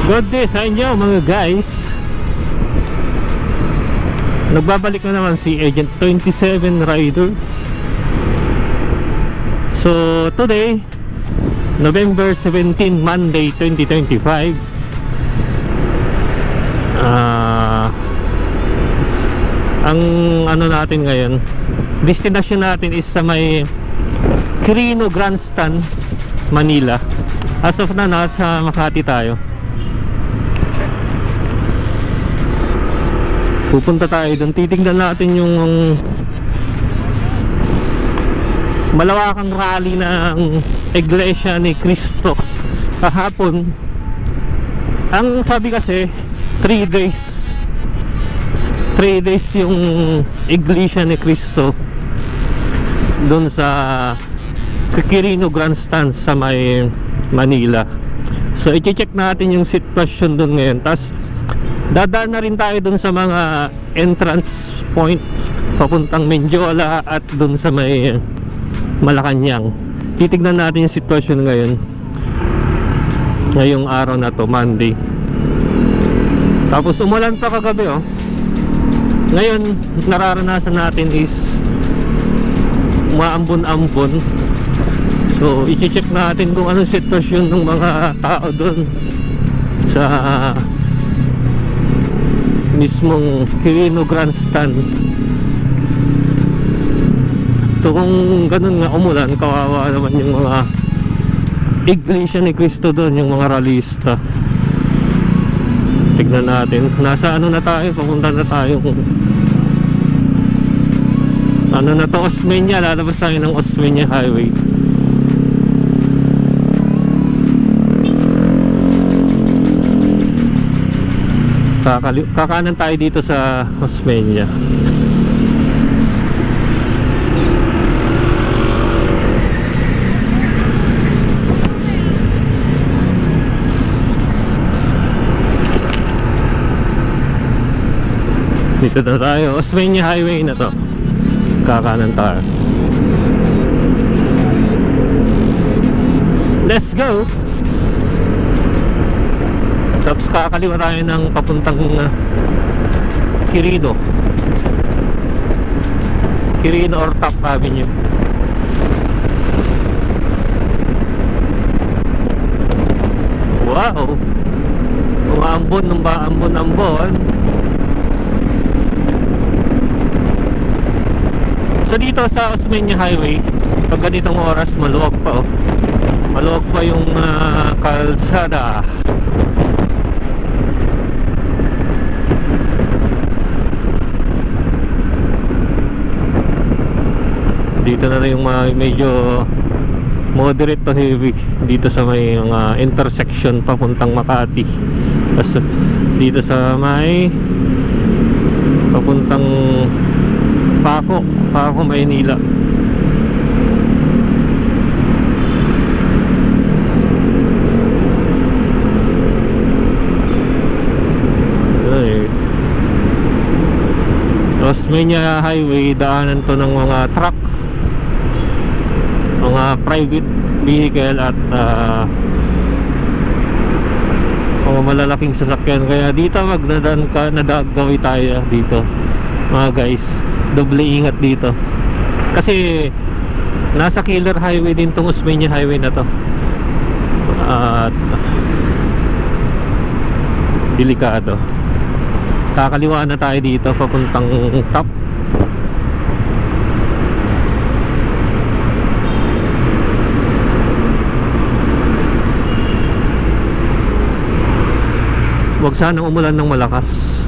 Good day sa inyo mga guys. Nagbabalik na naman si Agent 27 Rider. So today, November 17, Monday 2025, ang ano natin ngayon, destination natin is sa may Quirino Grandstand, Manila. As of na nasa Makati tayo. Pupunta tayo doon, titignan natin yung malawakang rally ng Iglesia ni Cristo kahapon. Ang sabi kasi 3 days yung Iglesia ni Cristo doon sa Quirino Grandstand sa may Manila. So i-check natin yung sitwasyon doon ngayon. Tapos dadaan na rin tayo dun sa mga entrance points papuntang Mendiola at dun sa may Malacanang. Titignan natin yung sitwasyon ngayon, ngayong araw na to, Monday. Tapos umulan pa kagabi oh. Ngayon nararanasan natin is maambon-ambon. So i-check natin kung anong sitwasyon ng mga tao dun sa mismong Quirino Grandstand. So kung ganun nga umulan, kawawa naman yung mga Iglesia ni Cristo doon, yung mga ralista. Tignan natin, nasa ano na tayo, papunta na tayo ano na to, Osmeña. Lalabas tayo ng Osmeña Highway. Kakanan tayo dito sa Osmeña. Dito na tayo, Osmeña Highway na to. Kakanan tayo. Let's go. Tapos kakaliwa tayo ng papuntang Quirino or Top Avenue. Wow, umaambon ng ambon. So dito sa Osmeña Highway, pag ganitong oras maluwag pa oh. Maluwag pa yung kalsada. Dito na rin yung medyo moderate to heavy dito sa may mga intersection papuntang Makati. Kasi dito sa may papuntang Paco, Maynila. Osmeña Highway, daanan to ng mga truck, mga private vehicle at mga malalaking sasakyan. Kaya dito nadagawi tayo dito mga guys. Doble ingat dito kasi nasa killer highway din tong Osmeña Highway na to. At delikado. Kakaliwa na tayo dito papuntang Top. Huwag sanang umulan ng malakas.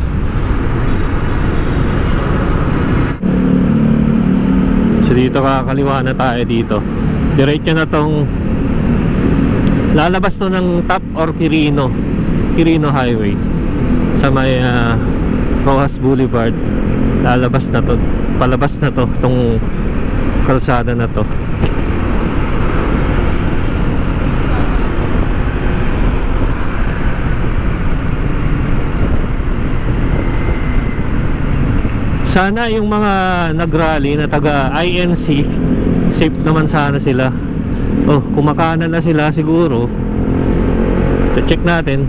So dito kakaliwa na tayo dito. Diretso na tong lalabas to ng Top or Quirino Highway sa may Rojas Boulevard. Lalabas na to, palabas na to tong kalsada na to. Sana yung mga nagrally na taga INC, safe naman sana sila. Oh, kumakanan na sila siguro. Check natin.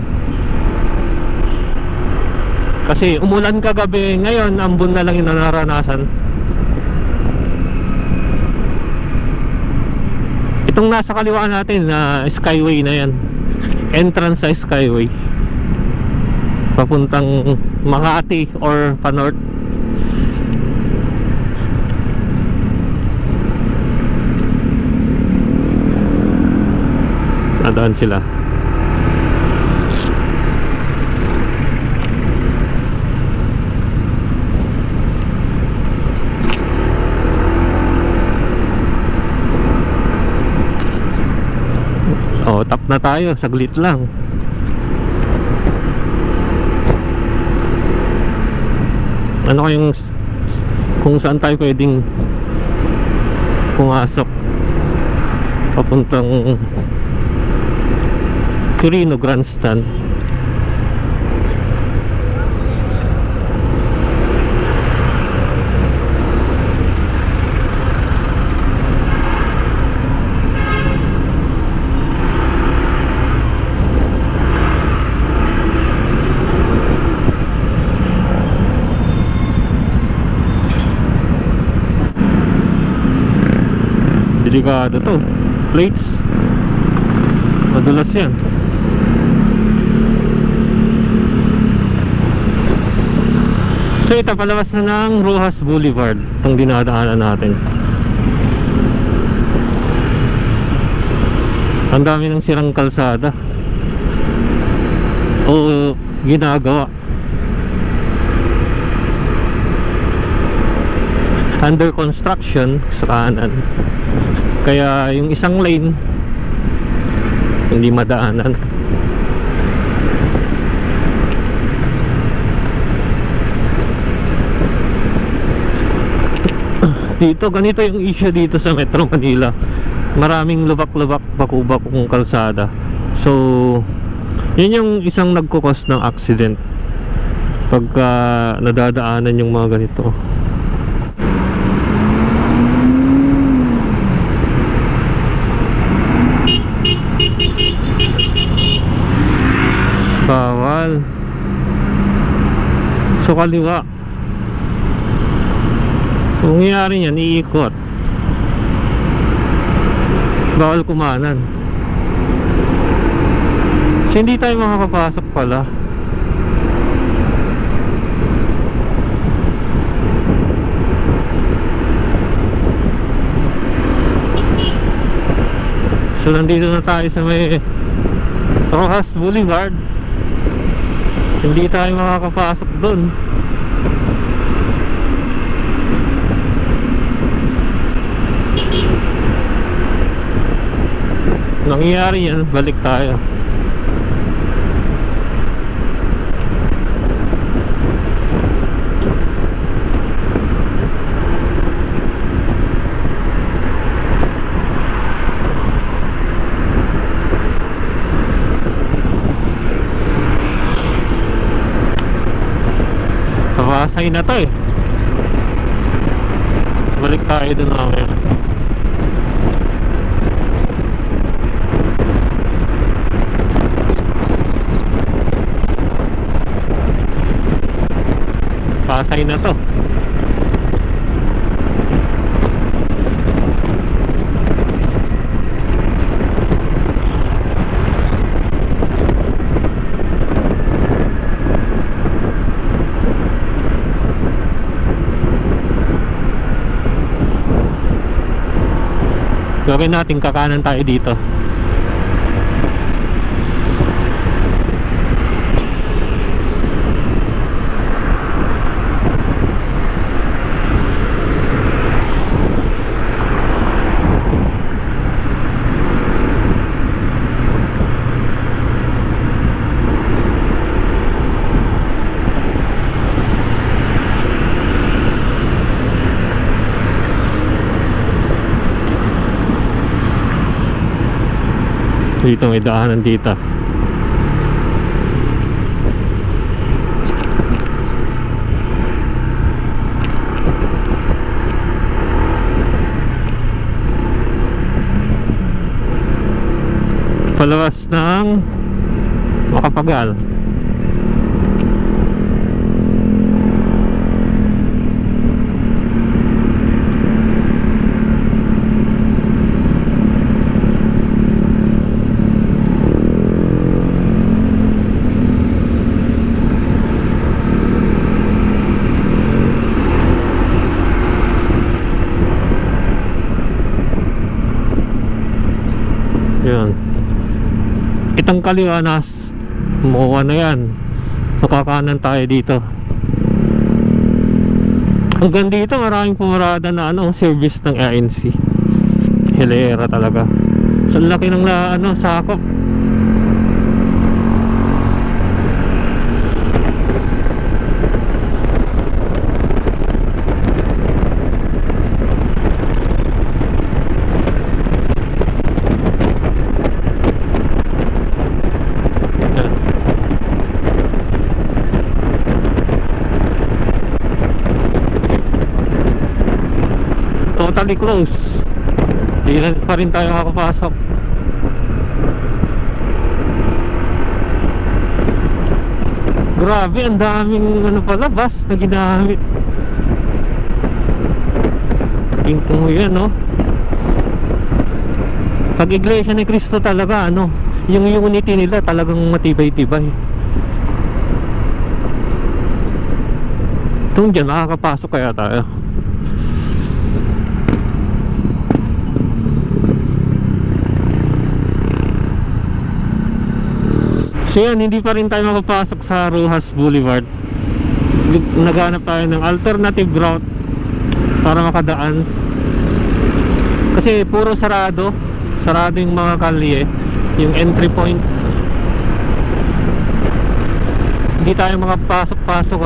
Kasi umulan kagabi, ngayon ambon na lang yung nararanasan. Itong nasa kaliwa natin na Skyway na yan, entrance sa Skyway papuntang Makati or pa-north. Nadaan sila. Oh, tap na tayo, saglit lang. Ano kayong kung saan tayo pwedeng pumasok papuntang Quirino Grandstand? Delikado to. Plates madulas yan. So ito, palabas na ng Rojas Boulevard itong dinadaanan natin. Ang dami ng sirang kalsada o ginagawa. Under construction sa kanan, kaya yung isang lane hindi madaanan. Dito, ganito yung issue dito sa Metro Manila. Maraming lubak-lubak, bakubakong kalsada. So yun yung isang nagkukos ng accident pagka nadadaanan yung mga ganito. Bawal. So kaliwa. Kung nangyari yan, iikot. Bawal kumanan. So hindi tayo makakapasok pala. So nandito na tayo sa may Rojas Boulevard. Hindi tayo makakapasok doon. Nangyayari yan, balik tayo. Pasay na to eh. Balik tayo doon namin. Pasay na to. Gawin natin, kakanan tayo dito. Dito may daanan dito. Palabas ng Makapagal. Itang kaliwa MOA na yan. So kakanan tayo dito. Hanggang dito maraming pumarada na service ng ANC. Hilera talaga. So laki ng sakop. Totally close. Di pa rin tayo makapasok. Grabe, ang daming bus na ginamit. Tingnan mo yan, no? Pag Iglesia ni Cristo talaga, yung unity nila talagang matibay-tibay. Itong dyan, makakapasok kaya tayo. So yan, hindi pa rin tayo makapasok sa Rojas Boulevard. Naghanap tayo ng alternative route para makadaan. Kasi puro sarado yung mga kalye, yung entry point. Hindi tayo makapasok-pasok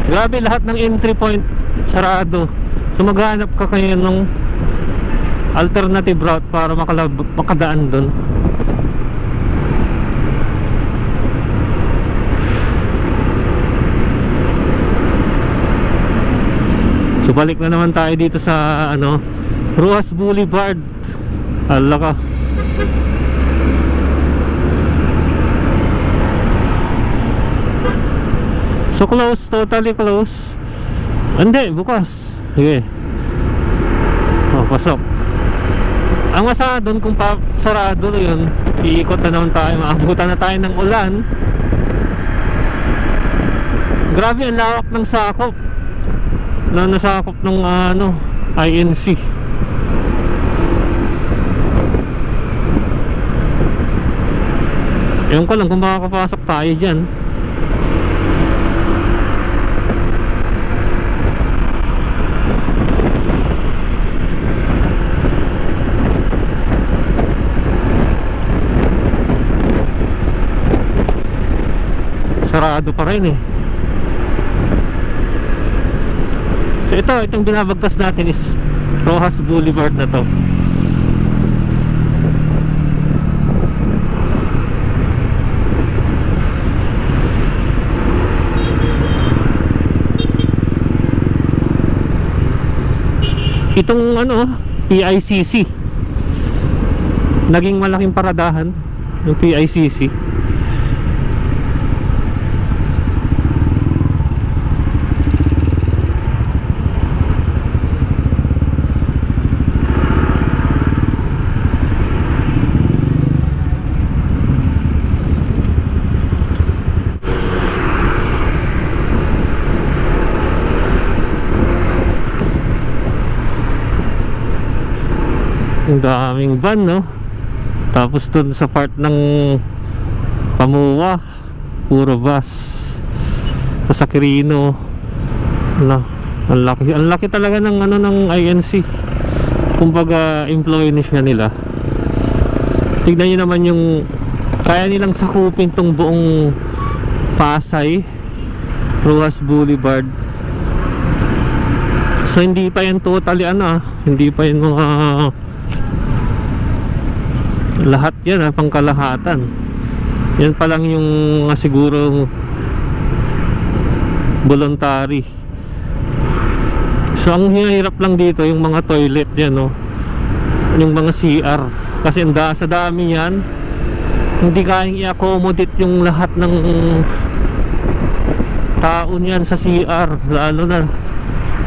Grabe, lahat ng entry point sarado. So maghanap ka kayo ng alternative route para makadaan doon. So balik na naman tayo dito sa Rojas Boulevard. Ala ka. So close, totally close. Hindi, bukas. Sige. Pasok. Ang masama doon kung sarado yun, iikot na naman tayo, maabutan na tayo ng ulan. Grabe ang lawak ng sakop na nasakop ng INC. Ewan ko lang kung makakapasok tayo dyan. Sarado pa rin So itong binabagtas natin is Rojas Boulevard na to. Itong PICC, naging malaking paradahan yung PICC. Ang daming van, no? Tapos dun sa part ng Pamuwa, puro bus. Sa Quirino, ang laki talaga ng ng INC. Kumbaga employee nila. Tignan niyo naman yung kaya nilang sakupin tong buong Pasay, Rojas Boulevard. So hindi pa yan totally hindi pa yan mga lahat yan pangkalahatan. Yan pa lang yung siguro voluntary. So ang hirap lang dito yung mga toilet yan, yung mga CR, kasi sa dami yan hindi kayang i-accommodate yung lahat ng tao niyan sa CR, lalo na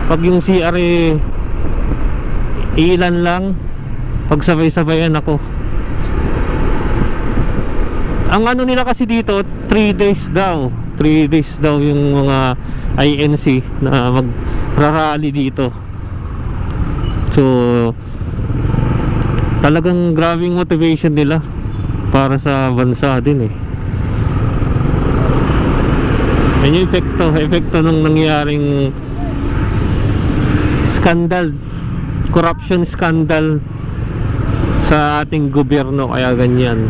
pag yung CR ilan lang, pag sabay-sabayan ako. Ang nila kasi dito 3 days daw yung mga INC na magrarally dito. So Talagang grabing motivation nila para sa bansa din eh. Yan yung epekto ng nangyaring scandal, corruption scandal sa ating gobyerno, kaya ganyan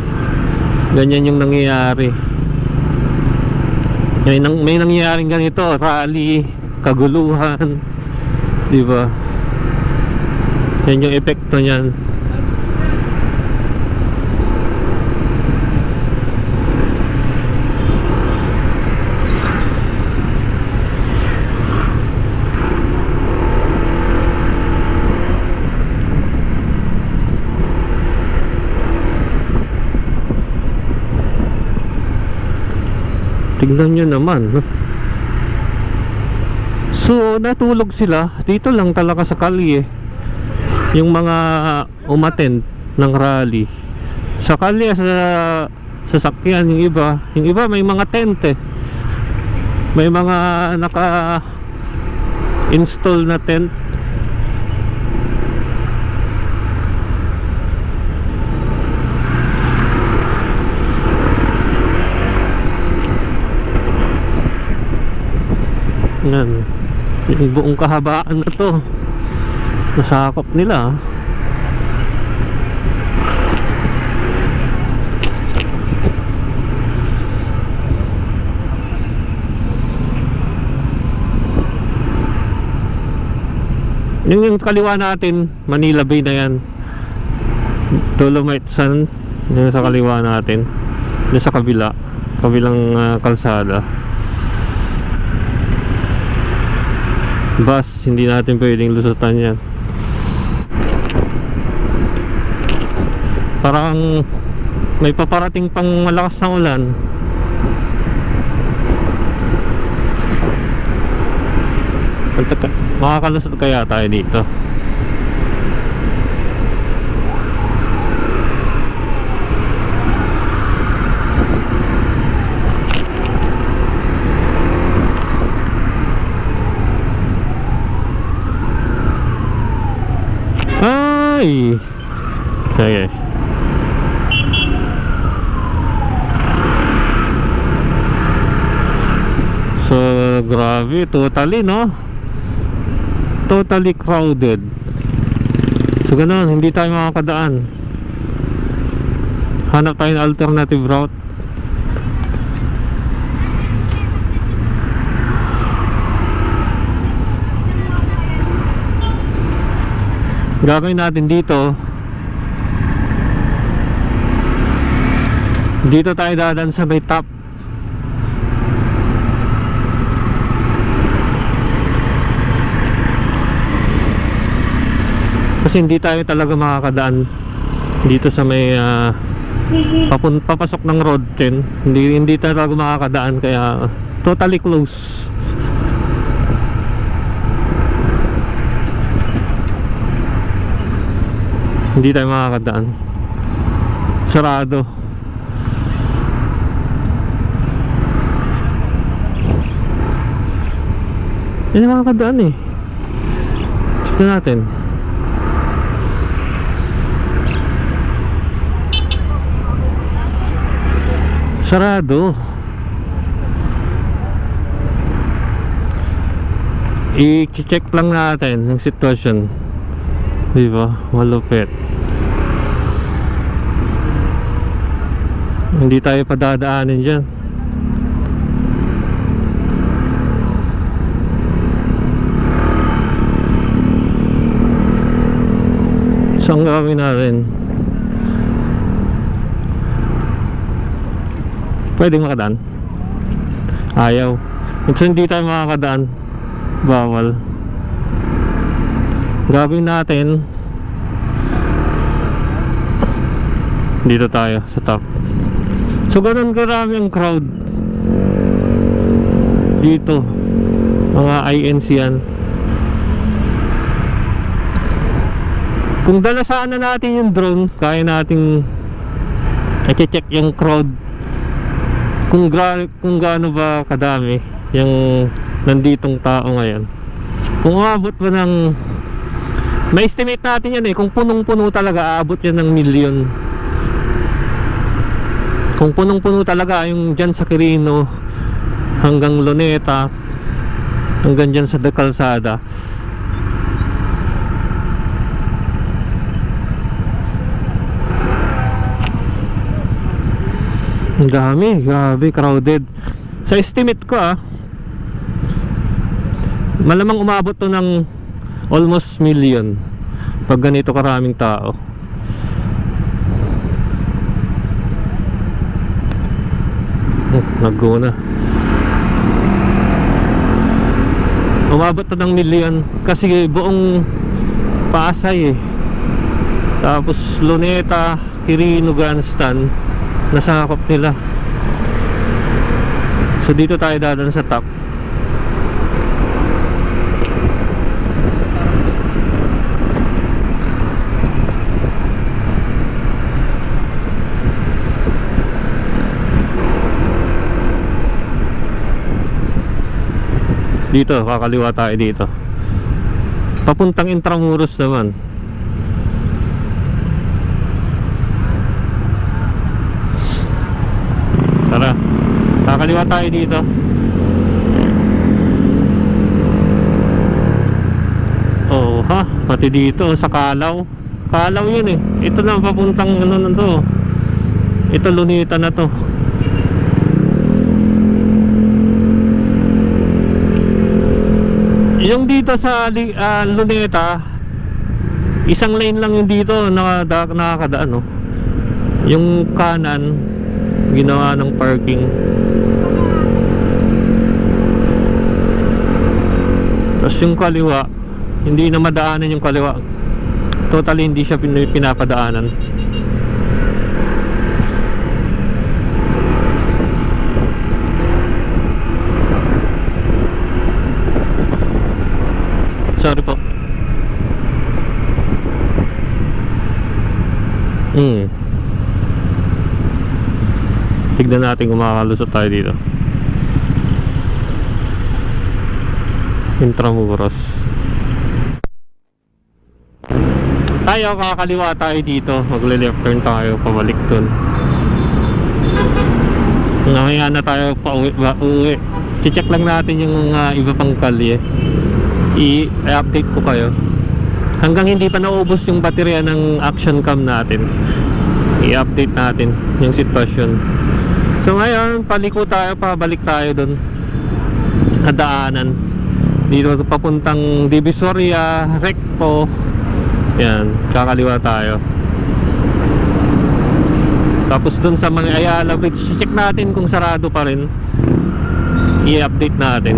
yung nangyayari. May nangyayaring ganito, rally, kaguluhan, di ba? Yan yung epekto niyan. Tignan nyo naman, no? So natulog sila dito lang talaga sa kalye. Yung mga umattend ng rally sa kalye, sa sasakyan. Yung iba may mga tent eh. May mga naka install na tent. Yan, yung buong kahabaan na to nasakop nila. Yung kaliwa natin, Manila Bay na yan, Dolomite Sand, yung sa kaliwa natin, yung sa kabilang kalsada. Bus, hindi natin pwedeng lusutan yan. Parang may paparating pang malakas na ulan. Makakalusot kaya tayo dito? Ay! Okay. So, grabe, totally, no? Totally crowded. So, ganun, hindi tayo makakadaan. Hanap tayo ng alternative route. Gagawin natin dito tayo dadaan sa may top. Kasi hindi tayo talaga makakadaan dito sa may papasok ng road 10. Hindi talaga makakadaan, kaya totally close. Hindi tayo makakadaan, sarado. Hindi makakadaan eh. Check natin. Sarado. I-check lang natin yung sitwasyon, diba? Malupit. Hindi tayo padadaanin dyan. So ang gawin natin, pwedeng makadaan? Ayaw. At hindi tayo makakadaan, bawal. Gagawin natin, dito tayo sa top. So ganun karami ang crowd dito, mga INC yan. Kung dala sana natin yung drone, kaya nating i-check yung crowd kung gaano ba kadami yung nanditong tao ngayon. Kung umabot ba ng May estimate natin yan kung punong-puno talaga, aabot yan ng milyon. Kung punong-puno talaga yung dyan sa Quirino hanggang Luneta, hanggang dyan sa Calzada. Ang dami, grabe, crowded. Sa estimate ko malamang umabot to ng almost million pag ganito karaming tao. Nag-go na. Umabot to ng million kasi buong Pasay tapos Luneta, Quirino, Grandstand nasakop nila. So dito tayo dadaan sa top. Dito, kakaliwa tayo dito. Papuntang Intramuros naman. Tara, kakaliwa tayo dito. Oh ha, pati dito sa Kalaw. Kalaw yun Ito na papuntang ano na to. Ito Luneta na to. Yung dito sa Luneta, isang lane lang yung dito nakakadaan Yung kanan ginawa ng parking. Tapos yung kaliwa, hindi na madaanan yung kaliwa. Totally hindi siya pinapadaanan. Sorry po. Tignan natin kung makakalusot tayo dito. Intramuros. Tayo, kakaliwa tayo dito. Magle-left turn tayo, pabalik dun. Ngayon na tayo pauwi. Check lang natin yung iba pang kalye. I-update ko kayo. Hanggang hindi pa naubos yung baterya ng action cam natin, i-update natin yung sitwasyon. So ngayon, paliko tayo, pabalik tayo doon. Daanan dito papuntang Divisoria, Recto. Yan, kakaliwa tayo. Tapos doon sa mga Ayala Bridge, check natin kung sarado pa rin. I-update natin.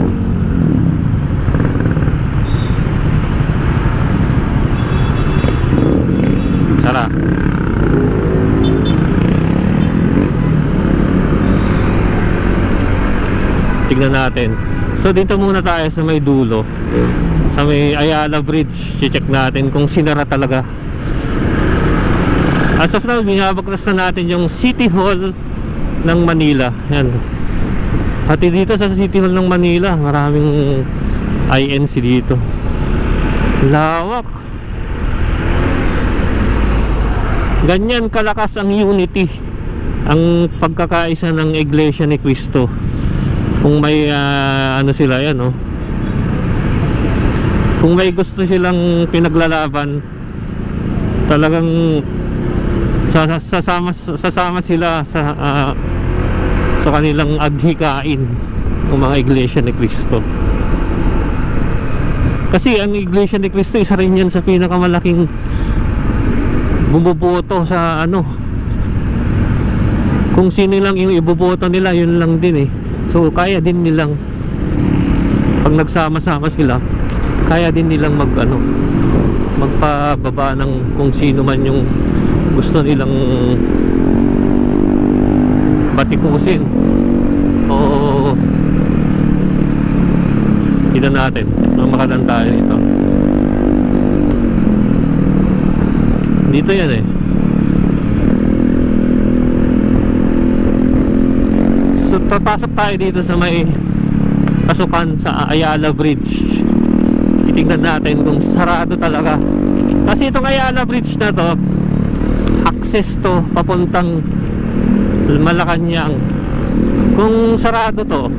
Tara. Tignan natin. So dito muna tayo sa may dulo, sa may Ayala Bridge. Check natin kung sinara talaga. As of now, binabaklas na natin yung City Hall ng Manila. Yan. Pati dito sa City Hall ng Manila, maraming INC dito. Lawak. Ganyan kalakas ang unity, ang pagkakaisa ng Iglesia ni Cristo. Kung may ano sila yan, kung may gusto silang pinaglalaban, talagang sasama sila sa kanilang adhikain ng mga Iglesia ni Cristo. Kasi ang Iglesia ni Cristo, isa rin yan sa pinakamalaking bumuboto sa kung sino lang yung iboboto nila, yun lang din So kaya din nilang, pag nagsama-sama sila, kaya din nilang magpababa ng kung sino man yung gusto nilang batikusin. O tignan natin ang makadaan tayo dito. Dito yan So papasok tayo dito sa may pasukan sa Ayala Bridge. Titingnan natin kung sarado talaga Kasi itong Ayala Bridge na to, access to papuntang Malacanang. Kung sarado to,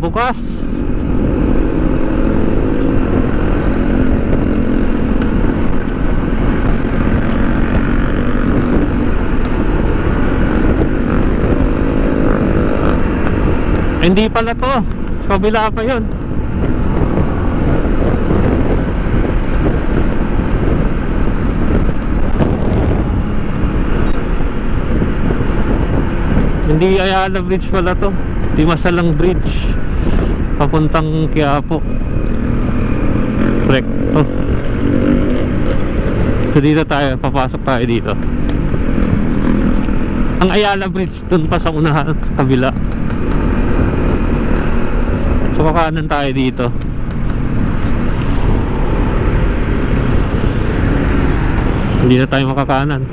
bukas. Hindi pala to, kabila pa yun. Hindi Ayala Bridge pala to, di Masalang Bridge papuntang Quiapo. Recto. So dito tayo, papasok tayo dito. Ang Ayala Bridge dun pa sa unahan, sa kabila. So kakanan tayo dito. Hindi na tayo makakanan.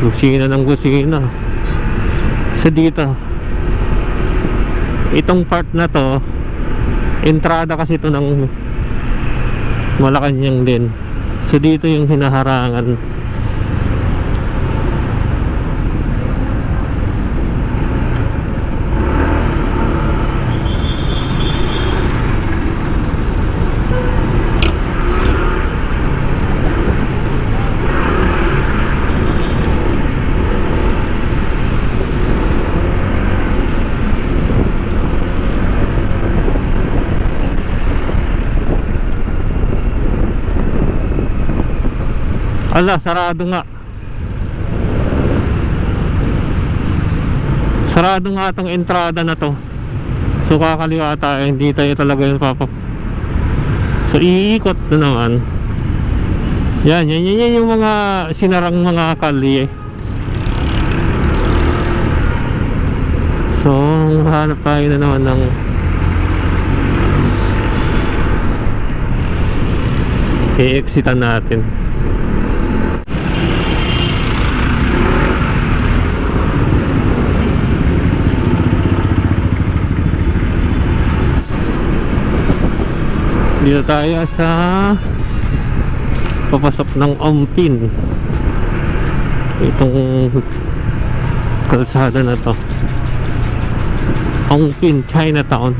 Kusina ng kusina. So dito, itong part na to, entrada kasi ito ng Malacanang din. So dito yung hinaharangan. Ala, sarado nga. Sarado nga itong entrada na to. So kakaliwa tayo, hindi tayo talaga yung So iikot na naman. Yan yung mga sinarang mga kalye. So hanap tayo na naman ng i-exitan natin. Dito tayo sa papasok ng Ongpin. Itong kalsada na to, Ongpin, Chinatown.